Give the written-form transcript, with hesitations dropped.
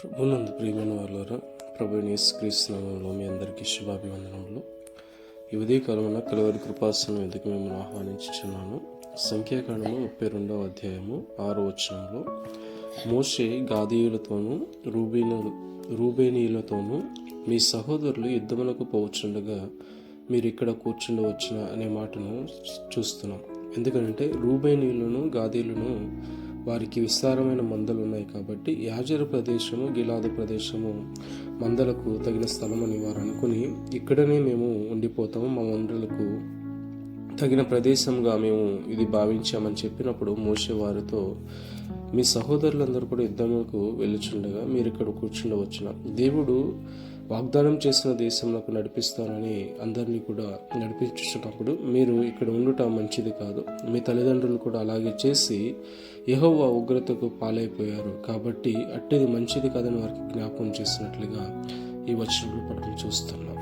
ప్రభునందు ప్రియమైన వాళ్ళారా, ప్రభువైన యేసుక్రీస్తు నామములో మీ అందరికీ శుభాభివందనములు. ఈ ఉదయకాలమున కలువరి కృపాసనం ఎదుగు మిమ్మల్ని ఆహ్వానించుచున్నాను. సంఖ్యాకాండము 32వ అధ్యాయము 6వ వచనంలో, మోషే గాదీయులతోనూ రూబేనీయులతోనూ మీ సహోదరులు యుద్ధములకు పోవచ్చుండగా మీరు ఇక్కడ కూర్చుండవచ్చున అనే మాటను చూస్తున్నాం. ఎందుకంటే రూబేనీయులను గాదీయులను వారికి విస్తారమైన మందలు ఉన్నాయి కాబట్టి యాజరు ప్రదేశము గిలాదు ప్రదేశము మందలకు తగిన స్థలమని వారు అనుకుని ఇక్కడనే మేము ఉండిపోతాము, మా మందలకు తగిన ప్రదేశంగా మేము ఇది భావించామని చెప్పినప్పుడు మోషే వారితో, మీ సహోదరులందరూ కూడా యుద్ధములకు వెళ్ళుచుండగా మీరు ఇక్కడ కూర్చుండవచ్చున. దేవుడు వాగ్దానం చేసిన దేశంలోకి నడిపిస్తానని అందరినీ కూడా నడిపించున్నప్పుడు మీరు ఇక్కడ ఉండుట మంచిది కాదు. మీ తల్లిదండ్రులు కూడా అలాగే చేసి యెహోవా ఉగ్రతకు పాలైపోయారు కాబట్టి అట్టిది మంచిది కాదని వారికి జ్ఞాపకం చేసినట్లుగా ఈ వచనంలో పట్టణం చూస్తున్నాం.